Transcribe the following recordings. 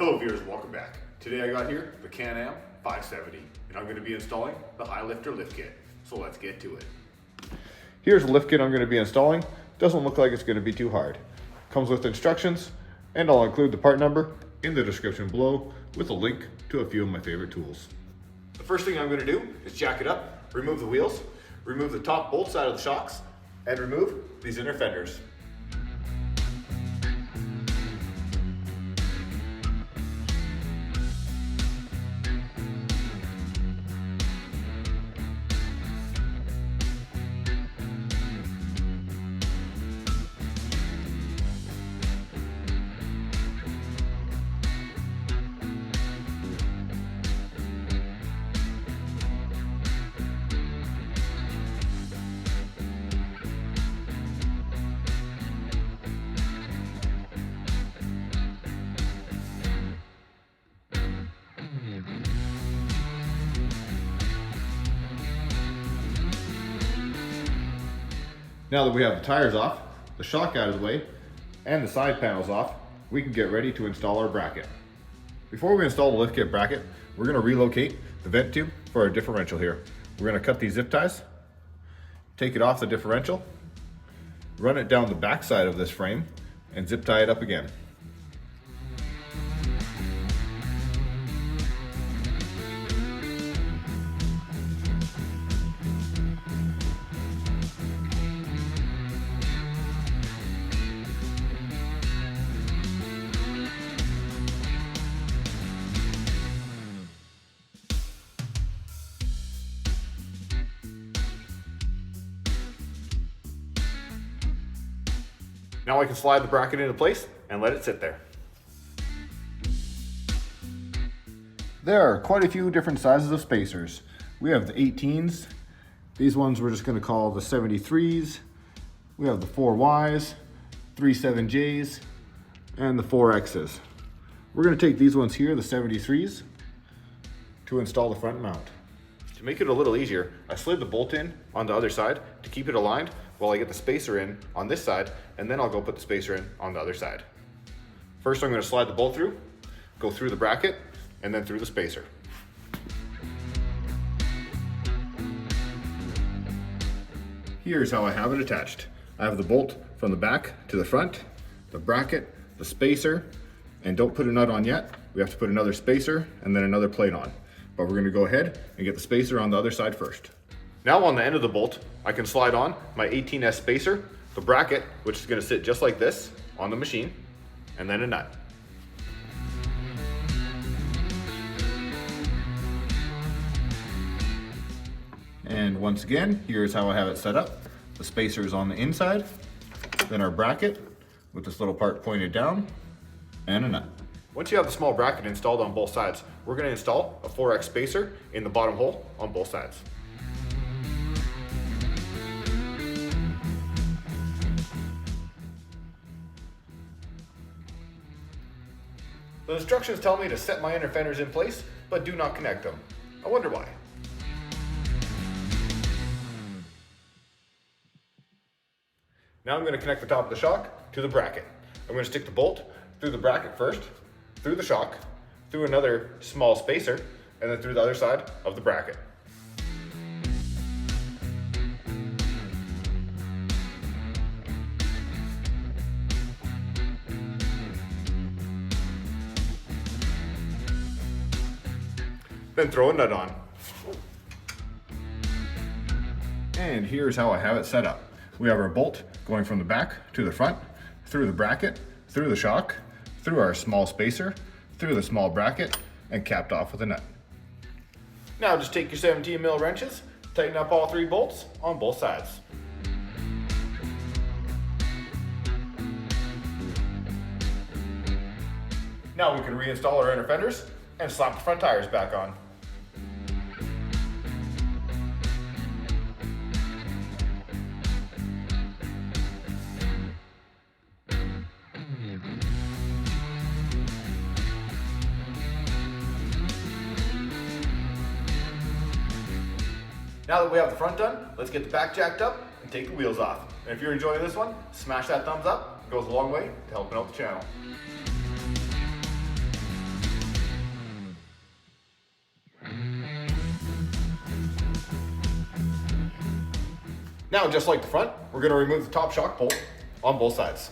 Hello viewers, welcome back. Today I got here the Can-Am 570 and I'm going to be installing the High Lifter lift kit. So let's get to it. Here's the lift kit I'm going to be installing. Doesn't look like it's going to be too hard. Comes with instructions and I'll include the part number in the description below with a link to a few of my favorite tools. The first thing I'm going to do is jack it up, remove the wheels, remove the top bolt side of the shocks, and remove these inner fenders. Now that we have the tires off, the shock out of the way, and the side panels off, we can get ready to install our bracket. Before we install the lift kit bracket, we're going to relocate the vent tube for our differential here. We're going to cut these zip ties, take it off the differential, run it down the back side of this frame, and zip tie it up again. Now I can slide the bracket into place and let it sit there. There are quite a few different sizes of spacers. We have the 18s. These ones we're just going to call the 73s. We have the 4Ys, 37Js, and the 4Xs. We're going to take these ones here, the 73s, to install the front mount. To make it a little easier, I slid the bolt in on the other side to keep it aligned while I get the spacer in on this side, and then I'll go put the spacer in on the other side. First I'm going to slide the bolt through, go through the bracket, and then through the spacer. Here's how I have it attached. I have the bolt from the back to the front, the bracket, the spacer, and don't put a nut on yet. We have to put another spacer and then another plate on. But we're going to go ahead and get the spacer on the other side first. Now on the end of the bolt, I can slide on my 18S spacer, the bracket, which is going to sit just like this on the machine, and then a nut. And once again, here's how I have it set up. The spacer is on the inside, then our bracket with this little part pointed down, and a nut. Once you have the small bracket installed on both sides, we're going to install a 4X spacer in the bottom hole on both sides. The instructions tell me to set my inner fenders in place, but do not connect them. I wonder why. Now I'm going to connect the top of the shock to the bracket. I'm going to stick the bolt through the bracket first, through the shock, through another small spacer, and then through the other side of the bracket. Then throw a nut on. And here's how I have it set up. We have our bolt going from the back to the front, through the bracket, through the shock, through our small spacer, through the small bracket, and capped off with a nut. Now just take your 17 mil wrenches, tighten up all 3 bolts on both sides. Now we can reinstall our inner fenders and slap the front tires back on. Now that we have the front done, let's get the back jacked up and take the wheels off. And if you're enjoying this one, smash that thumbs up. It goes a long way to helping out the channel. Now, just like the front, we're going to remove the top shock bolt on both sides.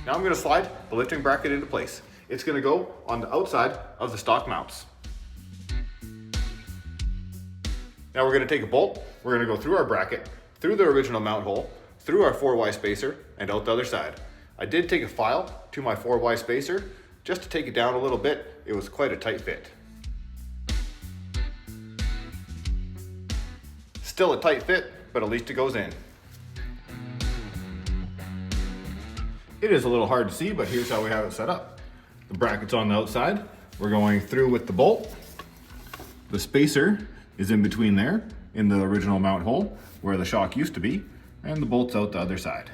Now I'm going to slide the lifting bracket into place. It's going to go on the outside of the stock mounts. Now we're going to take a bolt, we're going to go through our bracket, through the original mount hole, through our 4Y spacer, and out the other side. I did take a file to my 4Y spacer just to take it down a little bit. It was quite a tight fit. Still a tight fit, but at least it goes in. It is a little hard to see, but here's how we have it set up. The bracket's on the outside. We're going through with the bolt. The spacer is in between there in the original mount hole where the shock used to be, and the bolt's out the other side.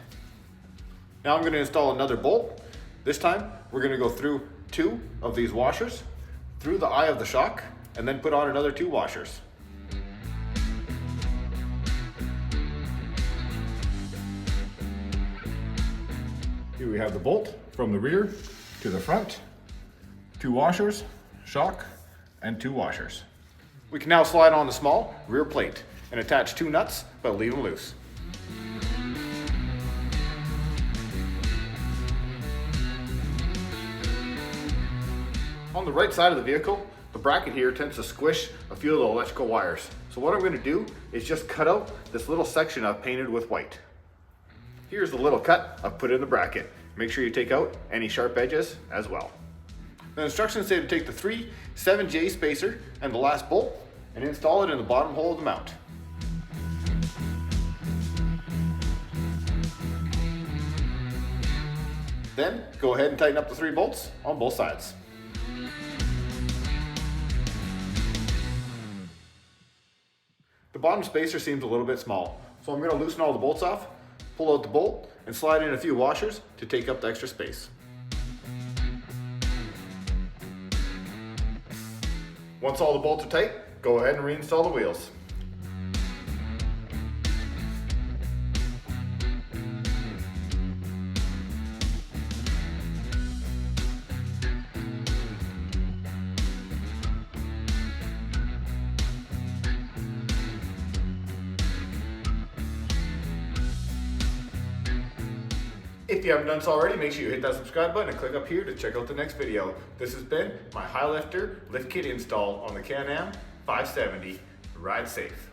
Now I'm going to install another bolt. This time we're going to go through 2 of these washers, through the eye of the shock, and then put on another 2 washers. Here we have the bolt from the rear to the front, 2 washers, shock, and 2 washers. We can now slide on the small rear plate and attach 2 nuts, but leave them loose. On the right side of the vehicle, the bracket here tends to squish a few of the electrical wires. So what I'm going to do is just cut out this little section I've painted with white. Here's the little cut I've put in the bracket. Make sure you take out any sharp edges as well. The instructions say to take the 3 7J spacer and the last bolt and install it in the bottom hole of the mount. Then go ahead and tighten up the 3 bolts on both sides. The bottom spacer seems a little bit small, so I'm going to loosen all the bolts off, pull out the bolt, and slide in a few washers to take up the extra space. Once all the bolts are tight, go ahead and reinstall the wheels. If you haven't done so already, make sure you hit that subscribe button and click up here to check out the next video. This has been my Highlifter lift kit install on the Can-Am 570. Ride safe.